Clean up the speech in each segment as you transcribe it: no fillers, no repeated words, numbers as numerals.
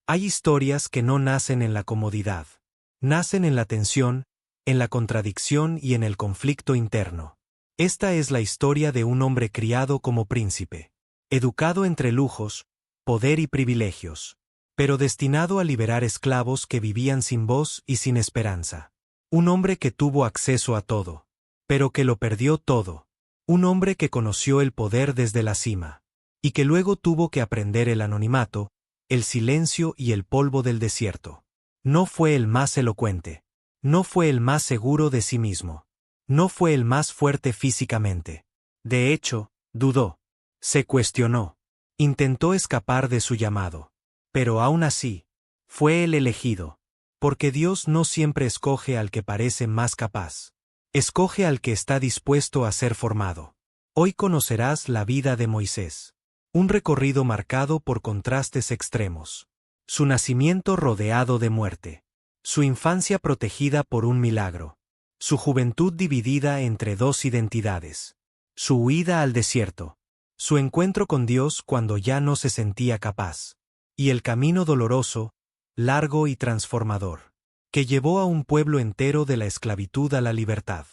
Hay historias que no nacen en la comodidad. Nacen en la tensión, en la contradicción y en el conflicto interno. Esta es la historia de un hombre criado como príncipe, educado entre lujos, poder y privilegios, pero destinado a liberar esclavos que vivían sin voz y sin esperanza. Un hombre que tuvo acceso a todo, pero que lo perdió todo. Un hombre que conoció el poder desde la cima, y que luego tuvo que aprender el anonimato, el silencio y el polvo del desierto. No fue el más elocuente. No fue el más seguro de sí mismo. No fue el más fuerte físicamente. De hecho, dudó. Se cuestionó. Intentó escapar de su llamado. Pero aún así, fue el elegido. Porque Dios no siempre escoge al que parece más capaz. Escoge al que está dispuesto a ser formado. Hoy conocerás la vida de Moisés. Un recorrido marcado por contrastes extremos. Su nacimiento rodeado de muerte. Su infancia protegida por un milagro. Su juventud dividida entre dos identidades. Su huida al desierto. Su encuentro con Dios cuando ya no se sentía capaz. Y el camino doloroso, largo y transformador, que llevó a un pueblo entero de la esclavitud a la libertad.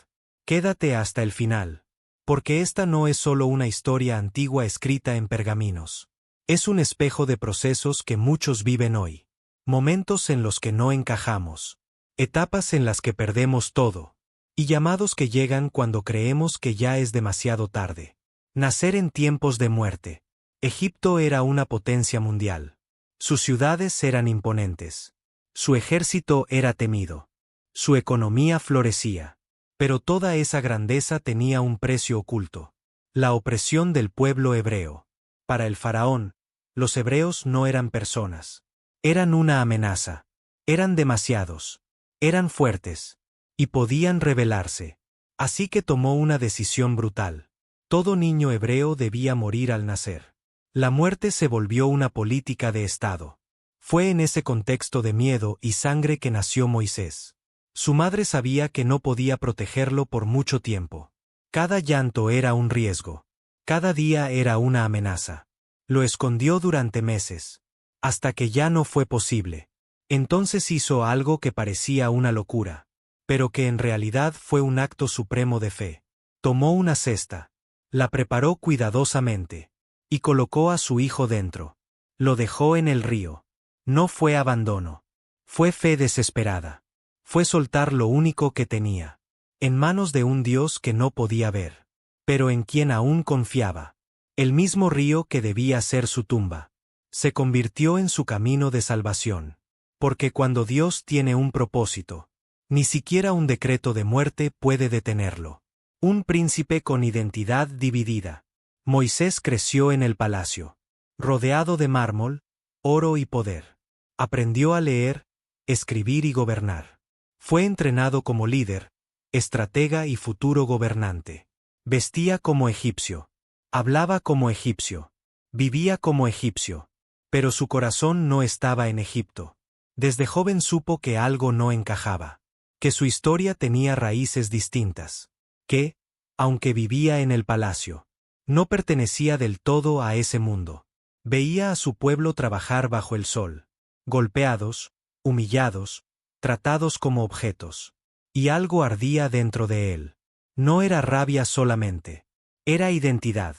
Quédate hasta el final, porque esta no es solo una historia antigua escrita en pergaminos. Es un espejo de procesos que muchos viven hoy. Momentos en los que no encajamos. Etapas en las que perdemos todo. Y llamados que llegan cuando creemos que ya es demasiado tarde. Nacer en tiempos de muerte. Egipto era una potencia mundial. Sus ciudades eran imponentes. Su ejército era temido. Su economía florecía. Pero toda esa grandeza tenía un precio oculto. La opresión del pueblo hebreo. Para el faraón, los hebreos no eran personas. Eran una amenaza. Eran demasiados. Eran fuertes. Y podían rebelarse. Así que tomó una decisión brutal. Todo niño hebreo debía morir al nacer. La muerte se volvió una política de Estado. Fue en ese contexto de miedo y sangre que nació Moisés. Su madre sabía que no podía protegerlo por mucho tiempo. Cada llanto era un riesgo. Cada día era una amenaza. Lo escondió durante meses. Hasta que ya no fue posible. Entonces hizo algo que parecía una locura, pero que en realidad fue un acto supremo de fe. Tomó una cesta. La preparó cuidadosamente. Y colocó a su hijo dentro. Lo dejó en el río. No fue abandono. Fue fe desesperada. Fue soltar lo único que tenía. En manos de un Dios que no podía ver. Pero en quien aún confiaba. El mismo río que debía ser su tumba. Se convirtió en su camino de salvación. Porque cuando Dios tiene un propósito, ni siquiera un decreto de muerte puede detenerlo. Un príncipe con identidad dividida. Moisés creció en el palacio. Rodeado de mármol, oro y poder. Aprendió a leer, escribir y gobernar. Fue entrenado como líder, estratega y futuro gobernante. Vestía como egipcio. Hablaba como egipcio. Vivía como egipcio. Pero su corazón no estaba en Egipto. Desde joven supo que algo no encajaba. Que su historia tenía raíces distintas. Que, aunque vivía en el palacio, no pertenecía del todo a ese mundo. Veía a su pueblo trabajar bajo el sol. Golpeados, humillados, tratados como objetos. Y algo ardía dentro de él. No era rabia solamente. Era identidad.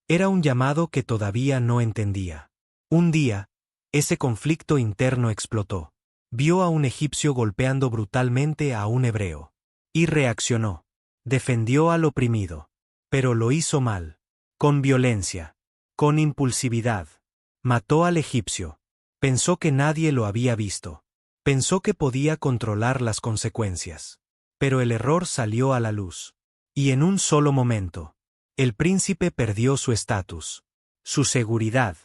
Era un llamado que todavía no entendía. Un día, ese conflicto interno explotó. Vio a un egipcio golpeando brutalmente a un hebreo. Y reaccionó. Defendió al oprimido. Pero lo hizo mal. Con violencia. Con impulsividad. Mató al egipcio. Pensó que nadie lo había visto. Pensó que podía controlar las consecuencias. Pero el error salió a la luz. Y en un solo momento, el príncipe perdió su estatus, su seguridad,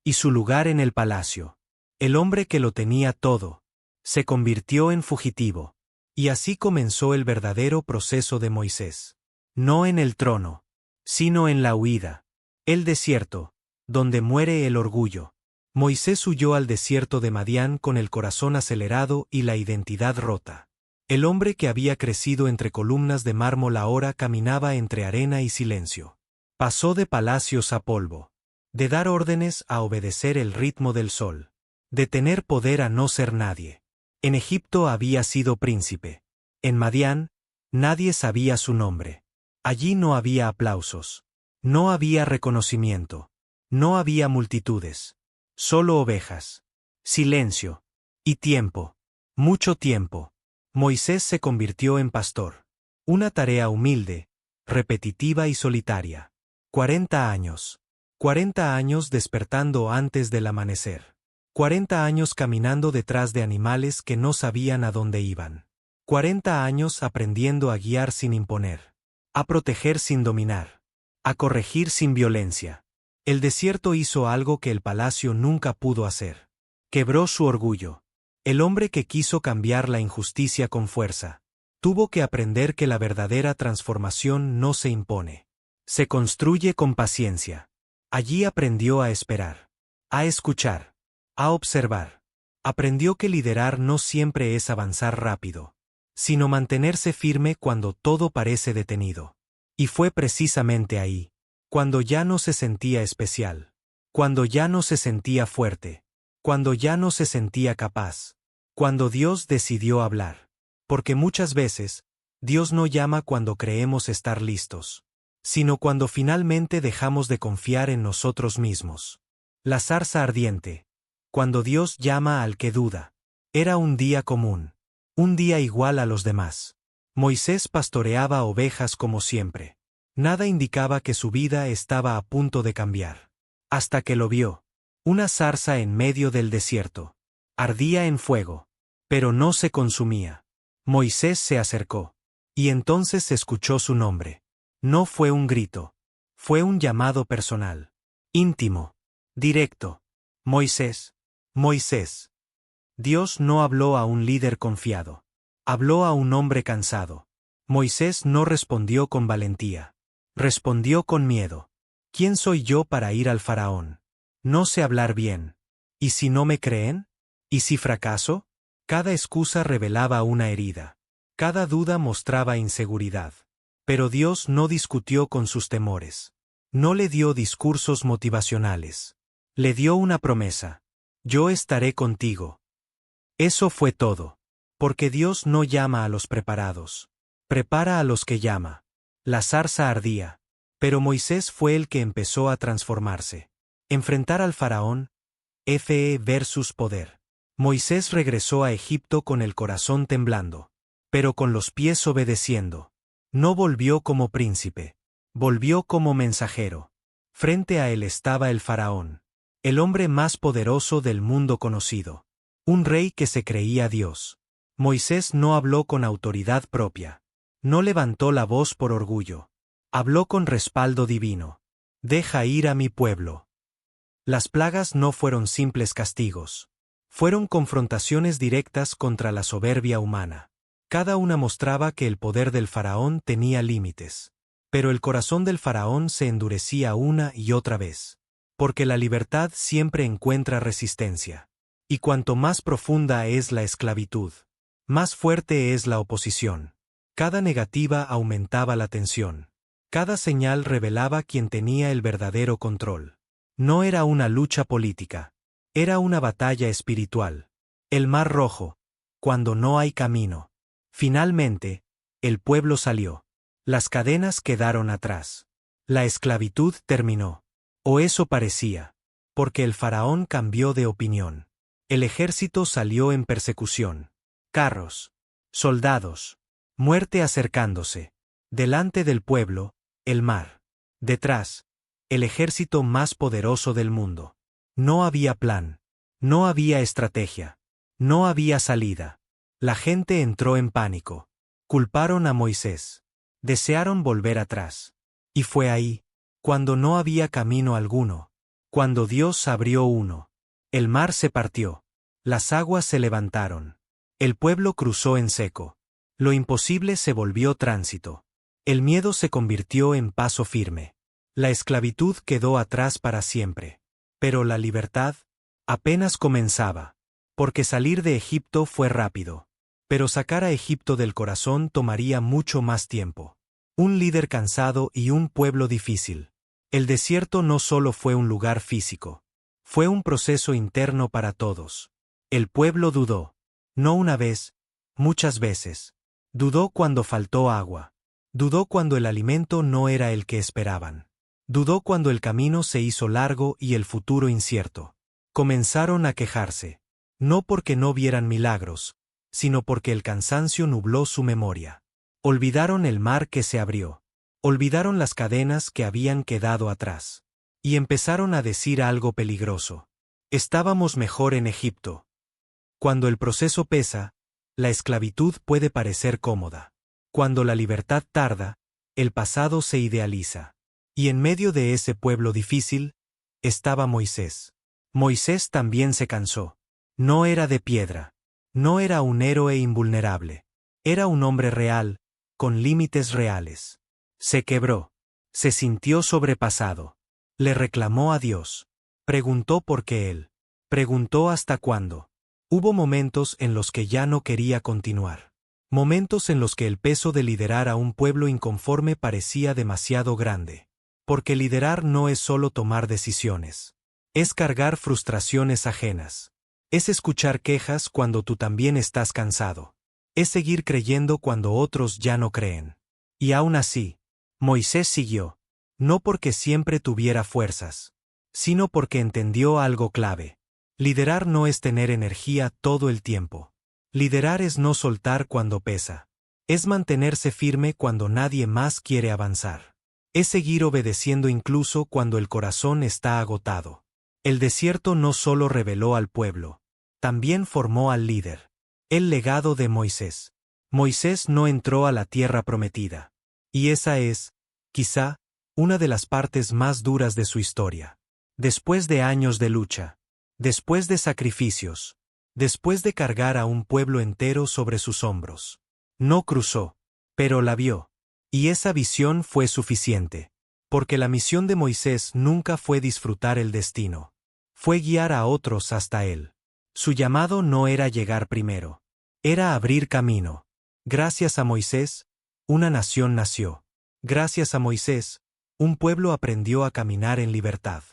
y su lugar en el palacio. El hombre que lo tenía todo, se convirtió en fugitivo. Y así comenzó el verdadero proceso de Moisés. No en el trono, sino en la huida. El desierto, donde muere el orgullo. Moisés huyó al desierto de Madián con el corazón acelerado y la identidad rota. El hombre que había crecido entre columnas de mármol ahora caminaba entre arena y silencio. Pasó de palacios a polvo. De dar órdenes a obedecer el ritmo del sol. de tener poder a no ser nadie. En Egipto había sido príncipe. En Madián, nadie sabía su nombre. Allí no había aplausos. No había reconocimiento. No había multitudes. Solo ovejas. Silencio. Y tiempo. Mucho tiempo. Moisés se convirtió en pastor. Una tarea humilde, repetitiva y solitaria. 40 años. 40 años despertando antes del amanecer. 40 años caminando detrás de animales que no sabían a dónde iban. 40 años aprendiendo a guiar sin imponer. A proteger sin dominar. A corregir sin violencia. El desierto hizo algo que el palacio nunca pudo hacer. Quebró su orgullo. El hombre que quiso cambiar la injusticia con fuerza. Tuvo que aprender que la verdadera transformación no se impone. Se construye con paciencia. Allí aprendió a esperar. A escuchar. A observar. Aprendió que liderar no siempre es avanzar rápido, sino mantenerse firme cuando todo parece detenido. Y fue precisamente ahí, cuando ya no se sentía especial, cuando ya no se sentía fuerte, cuando ya no se sentía capaz, cuando Dios decidió hablar. Porque muchas veces, Dios no llama cuando creemos estar listos, sino cuando finalmente dejamos de confiar en nosotros mismos. La zarza ardiente. Cuando Dios llama al que duda. Era un día común. Un día igual a los demás. Moisés pastoreaba ovejas como siempre. Nada indicaba que su vida estaba a punto de cambiar. Hasta que lo vio. Una zarza en medio del desierto. Ardía en fuego. Pero no se consumía. Moisés se acercó. Y entonces escuchó su nombre. No fue un grito. Fue un llamado personal. Íntimo. Directo. Moisés. Moisés. Dios no habló a un líder confiado. Habló a un hombre cansado. Moisés no respondió con valentía. Respondió con miedo. ¿Quién soy yo para ir al faraón? No sé hablar bien. ¿Y si no me creen? ¿Y si fracaso? Cada excusa revelaba una herida. Cada duda mostraba inseguridad. Pero Dios no discutió con sus temores. No le dio discursos motivacionales. Le dio una promesa. Yo estaré contigo. Eso fue todo. Porque Dios no llama a los preparados. Prepara a los que llama. La zarza ardía. Pero Moisés fue el que empezó a transformarse. Enfrentar al faraón. Fe versus poder. Moisés regresó a Egipto con el corazón temblando. Pero con los pies obedeciendo. No volvió como príncipe. Volvió como mensajero. Frente a él estaba el faraón. El hombre más poderoso del mundo conocido. Un rey que se creía Dios. Moisés no habló con autoridad propia. No levantó la voz por orgullo. Habló con respaldo divino. Deja ir a mi pueblo. Las plagas no fueron simples castigos. Fueron confrontaciones directas contra la soberbia humana. Cada una mostraba que el poder del faraón tenía límites. Pero el corazón del faraón se endurecía una y otra vez. Porque la libertad siempre encuentra resistencia. Y cuanto más profunda es la esclavitud, más fuerte es la oposición. Cada negativa aumentaba la tensión. Cada señal revelaba quién tenía el verdadero control. No era una lucha política. Era una batalla espiritual. El mar rojo. Cuando no hay camino. Finalmente, el pueblo salió. Las cadenas quedaron atrás. La esclavitud terminó. O eso parecía. Porque el faraón cambió de opinión. El ejército salió en persecución. Carros. Soldados. Muerte acercándose. Delante del pueblo, el mar. Detrás, el ejército más poderoso del mundo. No había plan. No había estrategia. No había salida. La gente entró en pánico. Culparon a Moisés. Desearon volver atrás. Y fue ahí, cuando no había camino alguno, cuando Dios abrió uno. El mar se partió. Las aguas se levantaron. El pueblo cruzó en seco. Lo imposible se volvió tránsito. El miedo se convirtió en paso firme. La esclavitud quedó atrás para siempre. Pero la libertad apenas comenzaba. Porque salir de Egipto fue rápido. Pero sacar a Egipto del corazón tomaría mucho más tiempo. Un líder cansado y un pueblo difícil. El desierto no solo fue un lugar físico. Fue un proceso interno para todos. El pueblo dudó. No una vez, muchas veces. Dudó cuando faltó agua. Dudó cuando el alimento no era el que esperaban. Dudó cuando el camino se hizo largo y el futuro incierto. Comenzaron a quejarse. No porque no vieran milagros, sino porque el cansancio nubló su memoria. Olvidaron el mar que se abrió. Olvidaron las cadenas que habían quedado atrás. Y empezaron a decir algo peligroso. Estábamos mejor en Egipto. Cuando el proceso pesa, la esclavitud puede parecer cómoda. Cuando la libertad tarda, el pasado se idealiza. Y en medio de ese pueblo difícil, estaba Moisés. Moisés también se cansó. No era de piedra. No era un héroe invulnerable. Era un hombre real, con límites reales. Se quebró. Se sintió sobrepasado. Le reclamó a Dios. Preguntó por qué él. Preguntó hasta cuándo. Hubo momentos en los que ya no quería continuar. Momentos en los que el peso de liderar a un pueblo inconforme parecía demasiado grande. Porque liderar no es solo tomar decisiones. Es cargar frustraciones ajenas. Es escuchar quejas cuando tú también estás cansado. Es seguir creyendo cuando otros ya no creen. Y aún así, Moisés siguió. No porque siempre tuviera fuerzas, sino porque entendió algo clave. Liderar no es tener energía todo el tiempo. Liderar es no soltar cuando pesa. Es mantenerse firme cuando nadie más quiere avanzar. Es seguir obedeciendo incluso cuando el corazón está agotado. El desierto no solo reveló al pueblo, también formó al líder. El legado de Moisés. Moisés no entró a la tierra prometida. Y esa es, quizá, una de las partes más duras de su historia. Después de años de lucha, después de sacrificios, después de cargar a un pueblo entero sobre sus hombros, no cruzó, pero la vio. Y esa visión fue suficiente. Porque la misión de Moisés nunca fue disfrutar el destino. Fue guiar a otros hasta él. Su llamado no era llegar primero. Era abrir camino. Gracias a Moisés, una nación nació. Gracias a Moisés, un pueblo aprendió a caminar en libertad.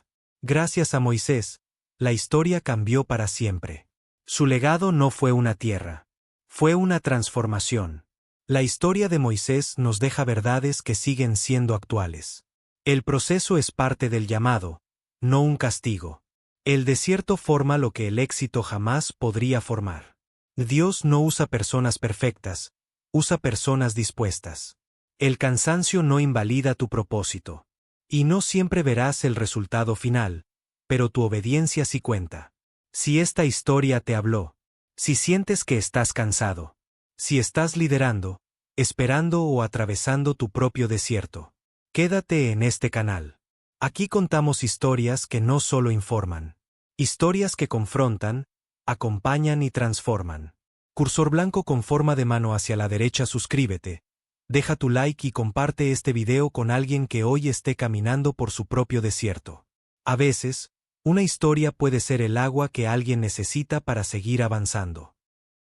Gracias a Moisés, la historia cambió para siempre. Su legado no fue una tierra. Fue una transformación. La historia de Moisés nos deja verdades que siguen siendo actuales. El proceso es parte del llamado, no un castigo. El desierto forma lo que el éxito jamás podría formar. Dios no usa personas perfectas, usa personas dispuestas. El cansancio no invalida tu propósito. Y no siempre verás el resultado final, pero tu obediencia sí cuenta. Si esta historia te habló, si sientes que estás cansado, si estás liderando, esperando o atravesando tu propio desierto, quédate en este canal. Aquí contamos historias que no solo informan. Historias que confrontan, acompañan y transforman. Cursor blanco con forma de mano hacia la derecha, suscríbete. Deja tu like y comparte este video con alguien que hoy esté caminando por su propio desierto. A veces, una historia puede ser el agua que alguien necesita para seguir avanzando.